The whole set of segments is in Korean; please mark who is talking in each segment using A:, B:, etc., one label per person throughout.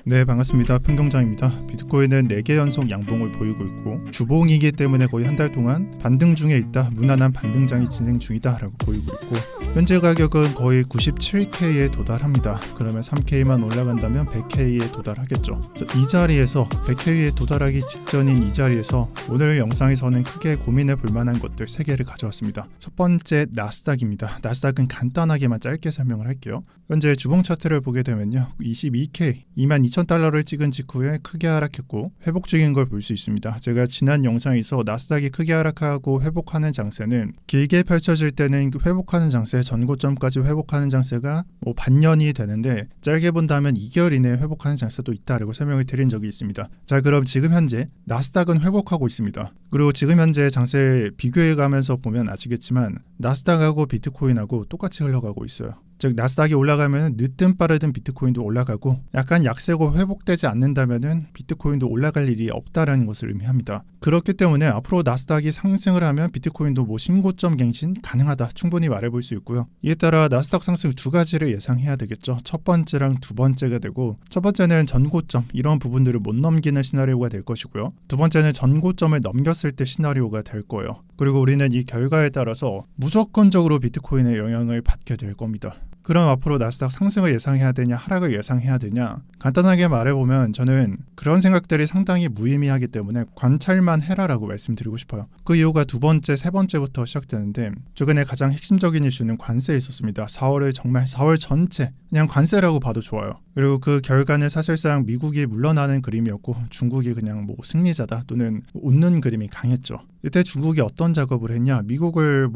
A: 네, 반갑습니다. 평경장입니다. 비트코인은 4개 연속 양봉을 보이고 있고 주봉이기 때문에 거의 한 달 동안 반등 중에 있다, 무난한 반등장이 진행 중이다 라고 보이고 있고, 현재 가격은 거의 97K에 도달합니다. 그러면 3K만 올라간다면 100K에 도달하겠죠. 이 자리에서 100K에 도달하기 직전인 이 자리에서 오늘 영상에서는 크게 고민해 볼 만한 것들 3개를 가져왔습니다. 첫 번째, 나스닥입니다. 나스닥은 간단하게만 짧게 설명을 할게요. 현재 주봉 차트를 보게 되면요, 22K 22,000달러를 찍은 직후에 크게 하락했고 회복 중인 걸 볼 수 있습니다. 제가 지난 영상에서 나스닥이 크게 하락하고 회복하는 장세는 길게 펼쳐질 때는 회복하는 장세, 전고점까지 회복하는 장세가 반년이 되는데 짧게 본다면 2개월 이내에 회복하는 장세도 있다라고 설명을 드린 적이 있습니다. 자, 그럼 지금 현재 나스닥은 회복하고 있습니다. 그리고 지금 현재 장세 비교해 가면서 보면 아시겠지만 나스닥하고 비트코인하고 똑같이 흘러가고 있어요. 즉 나스닥이 올라가면 늦든 빠르든 비트코인도 올라가고, 약간 약세고 회복되지 않는다면 비트코인도 올라갈 일이 없다라는 것을 의미합니다. 그렇기 때문에 앞으로 나스닥이 상승을 하면 비트코인도 신고점 갱신 가능하다, 충분히 말해볼 수 있고요. 이에 따라 나스닥 상승 두 가지를 예상해야 되겠죠. 첫 번째랑 두 번째가 되고, 첫 번째는 전고점 이런 부분들을 못 넘기는 시나리오가 될 것이고요. 두 번째는 전고점을 넘겼을 때 시나리오가 될 거예요. 그리고 우리는 이 결과에 따라서 무조건적으로 비트코인의 영향을 받게 될 겁니다. 그럼 앞으로 나스닥 상승을 예상해야 되냐, 하락을 예상해야 되냐? 간단하게 말해보면 저는 그런 생각들이 상당히 무의미하기 때문에 관찰만 해라라고 말씀드리고 싶어요. 그 이유가 두 번째, 세 번째부터 시작되는데, 최근에 가장 핵심적인 이슈는 관세에 있었습니다. 4월 전체 그냥 관세라고 봐도 좋아요. 그리고 그 결과는 사실상 미국이 물러나는 그림이었고 중국이 그냥 승리자다 또는 웃는 그림이 강했죠. 이때 중국이 어떤 작업을 했냐, 미국을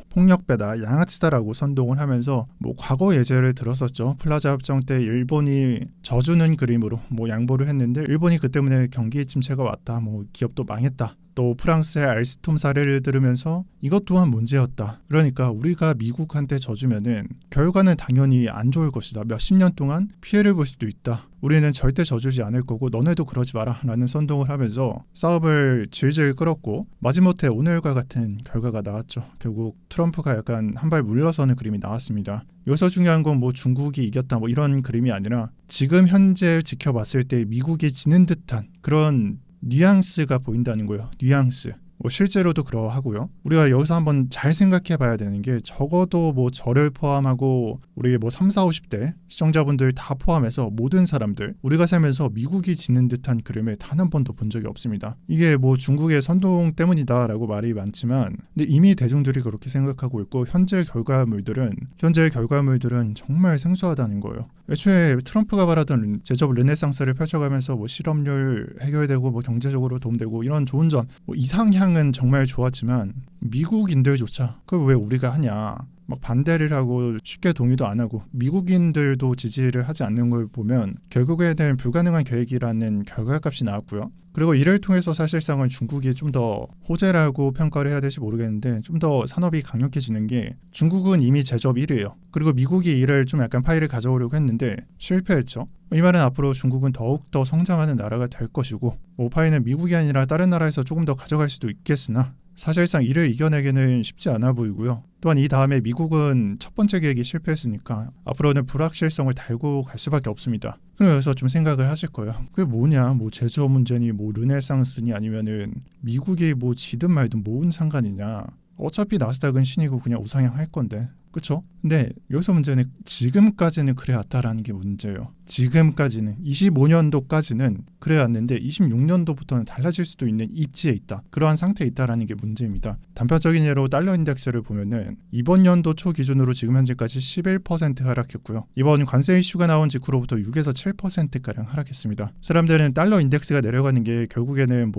A: 폭력배다, 양아치다라고 선동을 하면서 과거 예제를 들었었죠. 플라자 협정 때 일본이 져주는 그림으로 양보를 했는데 일본이 그 때문에 경기 침체가 왔다, 기업도 망했다. 또 프랑스의 알스톰 사례를 들으면서 이것 또한 문제였다. 그러니까 우리가 미국한테 져주면은 결과는 당연히 안 좋을 것이다. 몇십 년 동안 피해를 볼 수도 있다. 우리는 절대 져주지 않을 거고 너네도 그러지 마라 라는 선동을 하면서 싸움을 질질 끌었고, 마지못해 오늘과 같은 결과가 나왔죠. 결국 트럼프가 약간 한 발 물러서는 그림이 나왔습니다. 여기서 중요한 건 중국이 이겼다 이런 그림이 아니라 지금 현재 지켜봤을 때 미국이 지는 듯한 그런 뉘앙스가 보인다는 거예요. 뉘앙스. 실제로도 그러하고요. 우리가 여기서 한번 잘 생각해 봐야 되는 게, 적어도 저를 포함하고 우리 3, 4, 50대 시청자분들 다 포함해서 모든 사람들, 우리가 살면서 미국이 지는 듯한 그림을 단 한 번도 본 적이 없습니다. 이게 중국의 선동 때문이다 라고 말이 많지만, 근데 이미 대중들이 그렇게 생각하고 있고 현재 결과물들은 정말 생소하다는 거예요. 애초에 트럼프가 말하던 제조업 르네상스를 펼쳐가면서 실업률 해결되고 경제적으로 도움되고 이런 좋은 점, 이상향은 정말 좋았지만 미국인들조차 그걸 왜 우리가 하냐, 반대를 하고 쉽게 동의도 안 하고 미국인들도 지지를 하지 않는 걸 보면 결국에는 불가능한 계획이라는 결과값이 나왔고요. 그리고 이를 통해서 사실상은 중국이 좀 더 호재라고 평가를 해야 될지 모르겠는데, 좀 더 산업이 강력해지는 게, 중국은 이미 제조업 1위예요. 그리고 미국이 이를 좀 약간 파이를 가져오려고 했는데 실패했죠. 이 말은 앞으로 중국은 더욱더 성장하는 나라가 될 것이고, 파이는 미국이 아니라 다른 나라에서 조금 더 가져갈 수도 있겠으나 사실상 이를 이겨내기는 쉽지 않아 보이고요. 또한 이 다음에 미국은 첫 번째 계획이 실패했으니까 앞으로는 불확실성을 달고 갈 수밖에 없습니다. 그래서 좀 생각을 하실 거예요. 그게 뭐냐, 제조업 문제니 르네상스니 아니면은 미국이 지든 말든 뭔 상관이냐. 어차피 나스닥은 신이고 그냥 우상향 할 건데, 그렇죠? 근데 여기서 문제는 지금까지는 그래왔다라는 게 문제예요. 지금까지는 25년도까지는 그래왔는데 26년도부터는 달라질 수도 있는 입지에 있다. 그러한 상태에 있다라는 게 문제입니다. 단편적인 예로 달러 인덱스를 보면은 이번 연도 초 기준으로 지금 현재까지 11% 하락했고요. 이번 관세 이슈가 나온 직후로부터 6에서 7%가량 하락했습니다. 사람들은 달러 인덱스가 내려가는 게 결국에는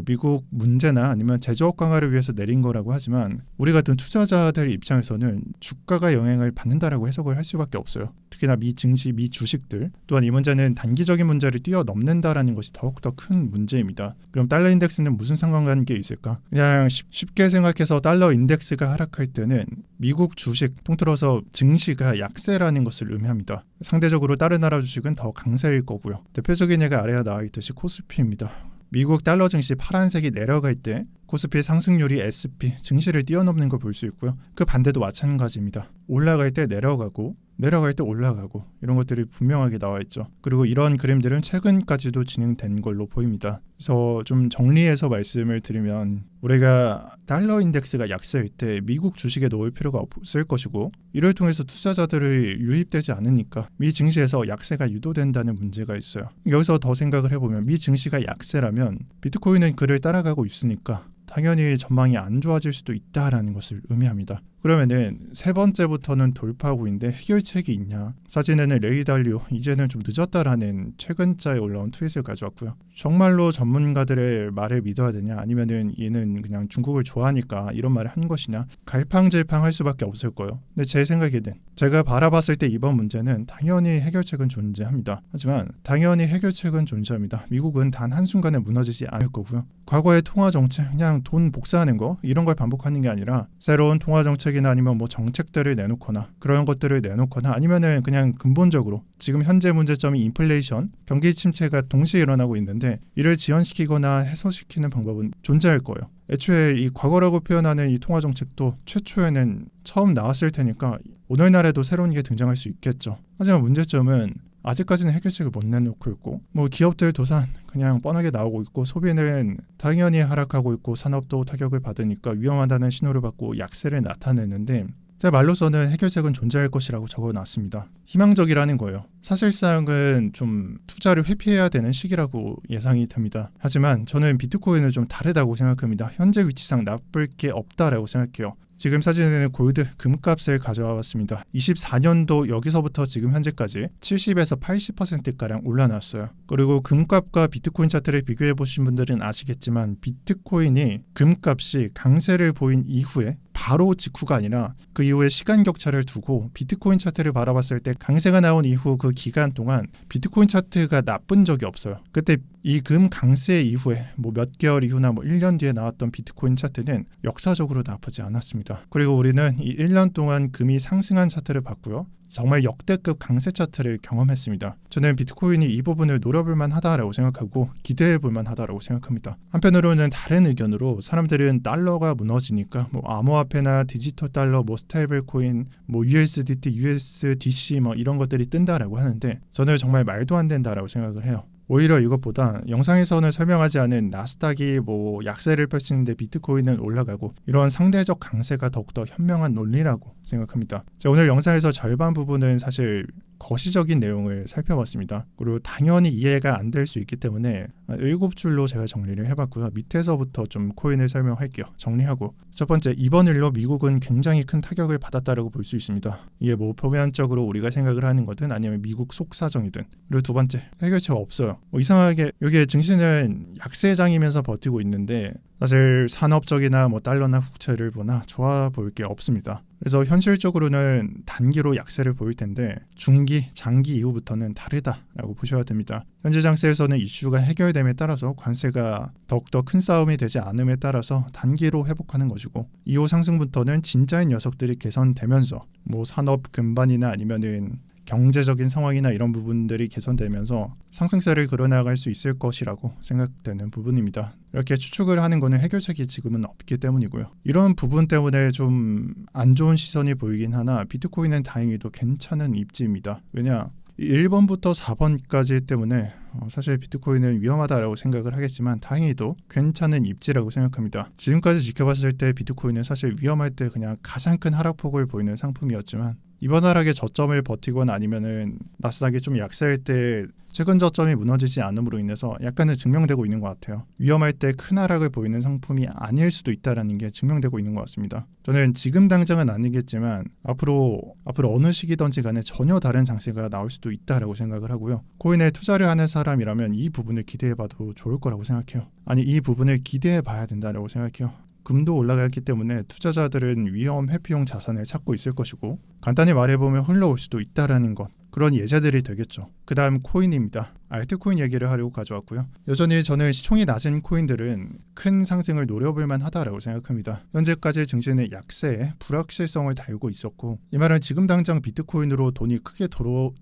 A: 미국 문제나 아니면 제조업 강화를 위해서 내린 거라고 하지만, 우리 같은 투자자들 입장에서는 주가가 영향을 받는다라고 해석을 할 수밖에 없어요. 특히나 미 증시, 미 주식들. 또한 이 문제는 단기적인 문제를 뛰어넘는다라는 것이 더욱더 큰 문제입니다. 그럼 달러 인덱스는 무슨 상관관계가 있을까? 그냥 쉽게 생각해서 달러 인덱스가 하락할 때는 미국 주식, 통틀어서 증시가 약세라는 것을 의미합니다. 상대적으로 다른 나라 주식은 더 강세일 거고요. 대표적인 예가 아래에 나와 있듯이 코스피입니다. 미국 달러 증시 파란색이 내려갈 때 코스피 상승률이 S&P 증시를 뛰어넘는 걸 볼 수 있고요. 그 반대도 마찬가지입니다. 올라갈 때 내려가고 내려갈 때 올라가고 이런 것들이 분명하게 나와 있죠. 그리고 이런 그림들은 최근까지도 진행된 걸로 보입니다. 그래서 좀 정리해서 말씀을 드리면 우리가 달러 인덱스가 약세일 때 미국 주식에 놓을 필요가 없을 것이고 이를 통해서 투자자들이 유입되지 않으니까 미 증시에서 약세가 유도된다는 문제가 있어요. 여기서 더 생각을 해보면 미 증시가 약세라면 비트코인은 그를 따라가고 있으니까 당연히 전망이 안 좋아질 수도 있다라는 것을 의미합니다. 그러면은 세 번째부터는 돌파구인데 해결책이 있냐? 사진에는 레이 달리오 이제는 좀 늦었다라는 최근자에 올라온 트윗을 가져왔고요. 정말로 전문가들의 말을 믿어야 되냐? 아니면은 얘는 그냥 중국을 좋아하니까 이런 말을 한 것이냐? 갈팡질팡할 수밖에 없을 거예요. 근데 제 생각에는 제가 바라봤을 때 이번 문제는 당연히 해결책은 존재합니다. 하지만 당연히 해결책은 존재합니다. 미국은 단 한순간에 무너지지 않을 거고요. 과거의 통화 정책 그냥 돈 복사하는 거 이런 걸 반복하는 게 아니라 새로운 통화 정책이나 아니면 뭐 정책들을 내놓거나 그런 것들을 내놓거나 아니면은 그냥 근본적으로 지금 현재 문제점이 인플레이션, 경기 침체가 동시에 일어나고 있는데 이를 지연시키거나 해소시키는 방법은 존재할 거예요. 애초에 이 과거라고 표현하는 이 통화 정책도 최초에는 처음 나왔을 테니까 오늘날에도 새로운 게 등장할 수 있겠죠. 하지만 문제점은 아직까지는 해결책을 못 내놓고 있고 뭐 기업들 도산 그냥 뻔하게 나오고 있고 소비는 당연히 하락하고 있고 산업도 타격을 받으니까 위험하다는 신호를 받고 약세를 나타내는데 제 말로서는 해결책은 존재할 것이라고 적어놨습니다. 희망적이라는 거예요. 사실상은 좀 투자를 회피해야 되는 시기라고 예상이 됩니다. 하지만 저는 비트코인은 좀 다르다고 생각합니다. 현재 위치상 나쁠 게 없다라고 생각해요. 지금 사진에는 골드 금값을 가져와 봤습니다. 24년도 여기서부터 지금 현재까지 70에서 80%가량 올라났어요. 그리고 금값과 비트코인 차트를 비교해 보신 분들은 아시겠지만 비트코인이 금값이 강세를 보인 이후에 바로 직후가 아니라 그 이후에 시간 격차를 두고 비트코인 차트를 바라봤을 때 강세가 나온 이후 그 기간 동안 비트코인 차트가 나쁜 적이 없어요. 그때 이 금 강세 이후에 뭐 몇 개월 이후나 뭐 1년 뒤에 나왔던 비트코인 차트는 역사적으로 나쁘지 않았습니다. 그리고 우리는 이 1년 동안 금이 상승한 차트를 봤고요. 정말 역대급 강세 차트를 경험했습니다. 저는 비트코인이 이 부분을 노려볼 만하다라고 생각하고 기대해 볼 만하다라고 생각합니다. 한편으로는 다른 의견으로 사람들은 달러가 무너지니까 뭐 암호화폐나 디지털 달러, 뭐 스테이블 코인, 뭐 USDT, USDC 뭐 이런 것들이 뜬다라고 하는데 저는 정말 말도 안 된다라고 생각을 해요. 오히려 이것보다 영상에서는 설명하지 않은 나스닥이 뭐 약세를 펼치는데 비트코인은 올라가고 이런 상대적 강세가 더욱더 현명한 논리라고 생각합니다. 제가 오늘 영상에서 절반 부분은 사실 거시적인 내용을 살펴봤습니다. 그리고 당연히 이해가 안 될 수 있기 때문에 7줄로 제가 정리를 해봤고요. 밑에서부터 좀 코인을 설명할게요. 정리하고 첫 번째, 이번 일로 미국은 굉장히 큰 타격을 받았다라고 볼 수 있습니다. 이게 뭐 표면적으로 우리가 생각을 하는 거든 아니면 미국 속사정이든. 그리고 두 번째, 해결책 없어요. 뭐 이상하게 여기에 증시는 약세장이면서 버티고 있는데 사실 산업적이나 뭐 달러나 국채를 보나 좋아 보일 게 없습니다. 그래서 현실적으로는 단기로 약세를 보일 텐데 중기, 장기 이후부터는 다르다라고 보셔야 됩니다. 현재 장세에서는 이슈가 해결됨에 따라서 관세가 더욱더 큰 싸움이 되지 않음에 따라서 단기로 회복하는 것이고 이후 상승부터는 진짜인 녀석들이 개선되면서 뭐 산업 근반이나 아니면은 경제적인 상황이나 이런 부분들이 개선되면서 상승세를 그려나갈 수 있을 것이라고 생각되는 부분입니다. 이렇게 추측을 하는 것은 해결책이 지금은 없기 때문이고요. 이런 부분 때문에 좀 안 좋은 시선이 보이긴 하나 비트코인은 다행히도 괜찮은 입지입니다. 왜냐? 1번부터 4번까지 때문에 사실 비트코인은 위험하다라고 생각을 하겠지만 다행히도 괜찮은 입지라고 생각합니다. 지금까지 지켜봤을 때 비트코인은 사실 위험할 때 그냥 가장 큰 하락폭을 보이는 상품이었지만 이번 하락의 저점을 버티거나 아니면은 나스닥이 좀 약세할 때 최근 저점이 무너지지 않음으로 인해서 약간은 증명되고 있는 것 같아요. 위험할 때 큰 하락을 보이는 상품이 아닐 수도 있다는 게 증명되고 있는 것 같습니다. 저는 지금 당장은 아니겠지만 앞으로 어느 시기든지 간에 전혀 다른 장세가 나올 수도 있다라고 생각을 하고요. 코인에 투자를 하는 사람이라면 이 부분을 기대해봐도 좋을 거라고 생각해요. 아니 이 부분을 기대해봐야 된다라고 생각해요. 금도 올라갔기 때문에 투자자들은 위험 회피용 자산을 찾고 있을 것이고 간단히 말해보면 흘러올 수도 있다라는 것, 그런 예제들이 되겠죠. 그 다음 코인입니다. 알트코인 얘기를 하려고 가져왔고요. 여전히 저는 시총이 낮은 코인들은 큰 상승을 노려볼 만하다라고 생각합니다. 현재까지 증시는 약세에 불확실성을 달고 있었고 이 말은 지금 당장 비트코인으로 돈이 크게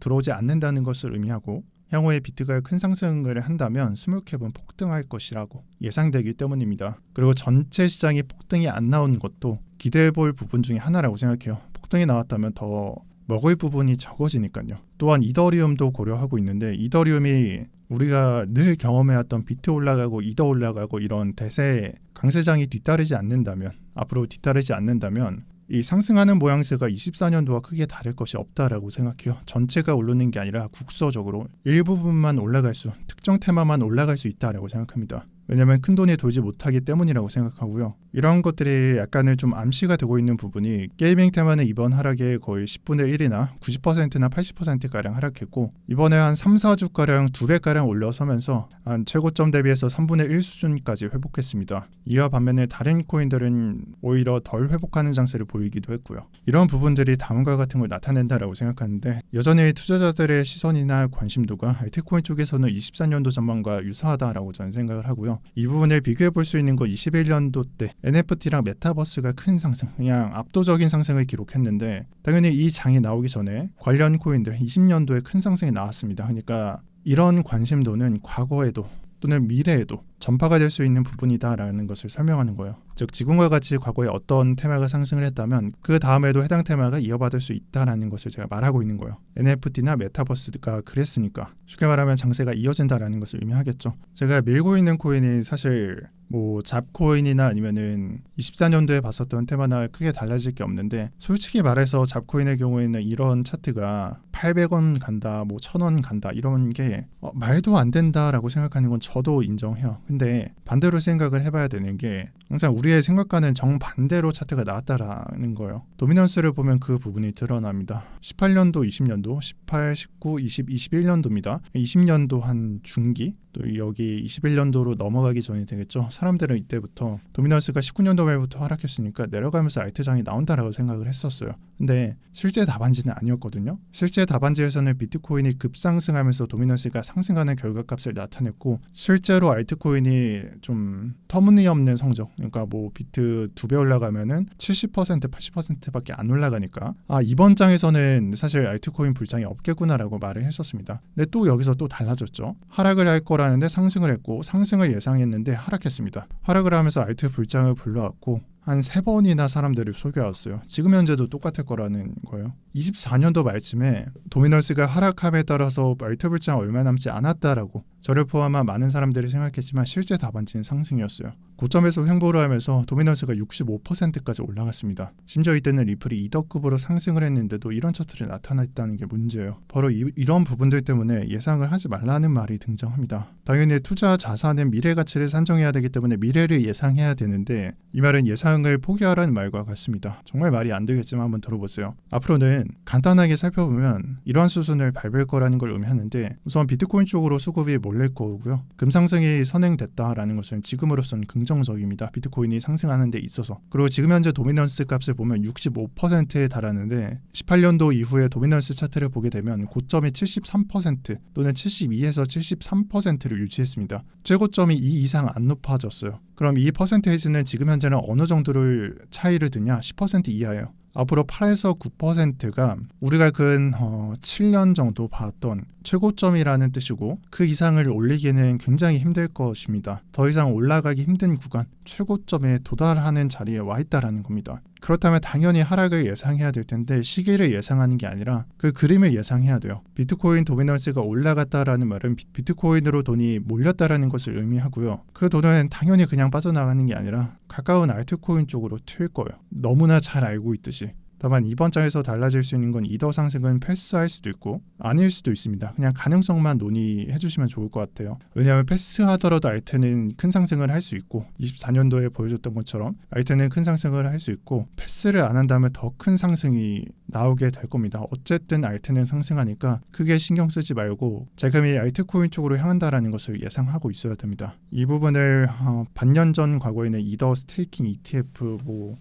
A: 들어오지 않는다는 것을 의미하고 향후에 비트가 큰 상승을 한다면 스몰캡은 폭등할 것이라고 예상되기 때문입니다. 그리고 전체 시장이 폭등이 안 나온 것도 기대해볼 부분 중에 하나라고 생각해요. 폭등이 나왔다면 더 먹을 부분이 적어지니까요. 또한 이더리움도 고려하고 있는데 이더리움이 우리가 늘 경험해왔던 비트 올라가고 이더 올라가고 이런 대세 강세장이 뒤따르지 않는다면 앞으로 뒤따르지 않는다면 이 상승하는 모양새가 24년도와 크게 다를 것이 없다라고 생각해요. 전체가 오르는 게 아니라 국서적으로 일부분만 올라갈 수, 특정 테마만 올라갈 수 있다라고 생각합니다. 왜냐하면 큰돈이 돌지 못하기 때문이라고 생각하고요. 이런 것들이 약간은 좀 암시가 되고 있는 부분이 게이밍 테마는 이번 하락에 거의 10분의 1이나 90%나 80%가량 하락했고 이번에 한 3, 4주가량 2배가량 올라서면서 한 최고점 대비해서 3분의 1 수준까지 회복했습니다. 이와 반면에 다른 코인들은 오히려 덜 회복하는 장세를 보이기도 했고요. 이런 부분들이 다음과 같은 걸 나타낸다라고 생각하는데 여전히 투자자들의 시선이나 관심도가 알트코인 쪽에서는 24년도 전망과 유사하다라고 저는 생각을 하고요. 이 부분을 비교해 볼 수 있는 건 21년도 때 NFT랑 메타버스가 큰 상승, 그냥 압도적인 상승을 기록했는데 당연히 이 장이 나오기 전에 관련 코인들 20년도에 큰 상승이 나왔습니다. 그러니까 이런 관심도는 과거에도 또는 미래에도 전파가 될 수 있는 부분이다라는 것을 설명하는 거예요. 즉 지금과 같이 과거에 어떤 테마가 상승을 했다면 그 다음에도 해당 테마가 이어받을 수 있다라는 것을 제가 말하고 있는 거예요. NFT나 메타버스가 그랬으니까 쉽게 말하면 장세가 이어진다라는 것을 의미하겠죠. 제가 밀고 있는 코인이 사실 뭐 잡코인이나 아니면은 24년도에 봤었던 테마나 크게 달라질 게 없는데 솔직히 말해서 잡코인의 경우에는 이런 차트가 800원 간다, 뭐 1000원 간다 이런 게 말도 안 된다라고 생각하는 건 저도 인정해요. 근데 반대로 생각을 해봐야 되는 게 항상 우리의 생각과는 정반대로 차트가 나왔다라는 거예요. 도미넌스를 보면 그 부분이 드러납니다. 18년도, 20년도, 18, 19, 20, 21년도입니다. 20년도 한 중기 또 여기 21년도로 넘어가기 전이 되겠죠. 사람들은 이때부터 도미넌스가 19년도 말부터 하락했으니까 내려가면서 알트장이 나온다라고 생각을 했었어요. 근데 실제 답안지는 아니었거든요. 실제 답안지에서는 비트코인이 급상승하면서 도미넌스가 상승하는 결과값을 나타냈고 실제로 알트코인이 좀 터무니없는 성적, 그러니까 뭐 비트 2배 올라가면은 70% 80%밖에 안 올라가니까 이번 장에서는 사실 알트코인 불장이 없겠구나라고 말을 했었습니다. 근데 또 여기서 또 달라졌죠. 하락을 할 거라는데 상승을 했고 상승을 예상했는데 하락했습니다. 하락을 하면서 알트 불장을 불러왔고 한 3번이나 사람들을 속여왔어요. 지금 현재도 똑같을 거라는 거예요. 24년도 말쯤에 도미넌스가 하락함에 따라서 알트 불장 얼마 남지 않았다라고 저를 포함한 많은 사람들이 생각했지만 실제 답안지는 상승이었어요. 고점에서 횡보를 하면서 도미넌스가 65%까지 올라갔습니다. 심지어 이때는 리플이 2덕급으로 상승을 했는데도 이런 차트를 나타났다는 게 문제예요. 바로 이런 부분들 때문에 예상을 하지 말라는 말이 등장합니다. 당연히 투자 자산은 미래 가치를 산정해야 되기 때문에 미래를 예상해야 되는데 이 말은 예상을 포기하라는 말과 같습니다. 정말 말이 안 되겠지만 한번 들어보세요. 앞으로는 간단하게 살펴보면 이러한 수순을 밟을 거라는 걸 의미하는데 우선 비트코인 쪽으로 수급이 몰릴 거고요. 금상승이 선행됐다라는 것은 지금으로서는 긍정적입니다. 비트코인이 상승하는 데 있어서. 그리고 지금 현재 도미넌스 값을 보면 65%에 달하는데 18년도 이후에 도미넌스 차트를 보게 되면 고점이 73% 또는 72에서 73%를 유지했습니다. 최고점이 2 이상 안 높아졌어요. 그럼 이 퍼센테이지는 지금 현재는 어느 정도를 차이를 두냐? 10% 이하예요. 앞으로 8에서 9%가 우리가 근 7년 정도 봤던 최고점이라는 뜻이고 그 이상을 올리기는 굉장히 힘들 것입니다. 더 이상 올라가기 힘든 구간, 최고점에 도달하는 자리에 와 있다라는 겁니다. 그렇다면 당연히 하락을 예상해야 될 텐데 시기를 예상하는 게 아니라 그 그림을 예상해야 돼요. 비트코인 도미넌스가 올라갔다라는 말은 비트코인으로 돈이 몰렸다라는 것을 의미하고요. 그 돈은 당연히 그냥 빠져나가는 게 아니라 가까운 알트코인 쪽으로 튈 거예요. 너무나 잘 알고 있듯이. 다만 이번 장에서 달라질 수 있는 건 이더 상승은 패스할 수도 있고 아닐 수도 있습니다. 그냥 가능성만 논의해 주시면 좋을 것 같아요. 왜냐하면 패스하더라도 알트는 큰 상승을 할 수 있고 24년도에 보여줬던 것처럼 알트는 큰 상승을 할 수 있고 패스를 안 한다면 더 큰 상승이 나오게 될 겁니다. 어쨌든 알트는 상승하니까 크게 신경 쓰지 말고 자금이 알트코인 쪽으로 향한다라는 것을 예상하고 있어야 됩니다. 이 부분을 반년 전 과거에는 이더 스테이킹 ETF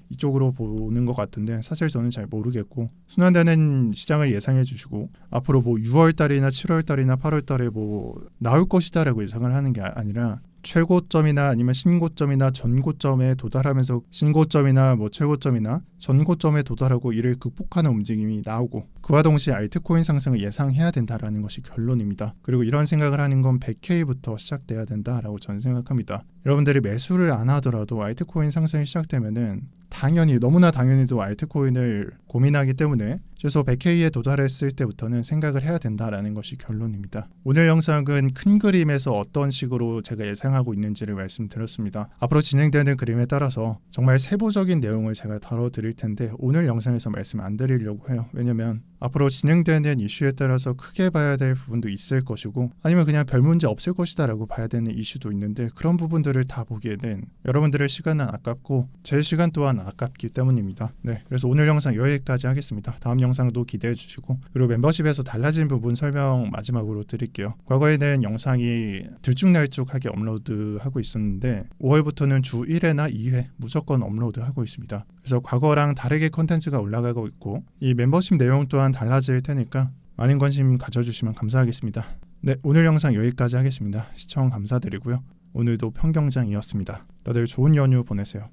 A: 이쪽으로 보는 것 같은데 사실 저는 잘 모르겠고 순환되는 시장을 예상해 주시고 앞으로 6월 달이나 7월 달이나 8월 달에 나올 것이다라고 예상을 하는 게 아니라 최고점이나 아니면 신고점이나 전고점에 도달하면서 신고점이나 최고점이나 전고점에 도달하고 이를 극복하는 움직임이 나오고 그와 동시에 알트코인 상승을 예상해야 된다라는 것이 결론입니다. 그리고 이런 생각을 하는 건 100K부터 시작돼야 된다라고 저는 생각합니다. 여러분들이 매수를 안 하더라도 알트코인 상승이 시작되면은 너무나 당연히도 알트코인을 고민하기 때문에 최소 100K에 도달했을 때부터는 생각을 해야 된다라는 것이 결론입니다. 오늘 영상은 큰 그림에서 어떤 식으로 제가 예상하고 있는지를 말씀드렸습니다. 앞으로 진행되는 그림에 따라서 정말 세부적인 내용을 제가 다뤄드릴 텐데 오늘 영상에서 말씀 안 드리려고 해요. 왜냐면 앞으로 진행되는 이슈에 따라서 크게 봐야 될 부분도 있을 것이고 아니면 그냥 별 문제 없을 것이다 라고 봐야 되는 이슈도 있는데 그런 부분들을 다 보기에는 여러분들의 시간은 아깝고 제 시간 또한 아깝기 때문입니다. 네, 그래서 오늘 영상 여기까지 하겠습니다. 다음 영상도 기대해 주시고 그리고 멤버십에서 달라진 부분 설명 마지막으로 드릴게요. 과거에는 영상이 들쭉날쭉하게 업로드하고 있었는데 5월부터는 주 1회나 2회 무조건 업로드하고 있습니다. 그래서 과거랑 다르게 콘텐츠가 올라가고 있고 이 멤버십 내용 또한 달라질 테니까 많은 관심 가져주시면 감사하겠습니다. 네, 오늘 영상 여기까지 하겠습니다. 시청 감사드리고요. 오늘도 평경장이었습니다. 다들 좋은 연휴 보내세요.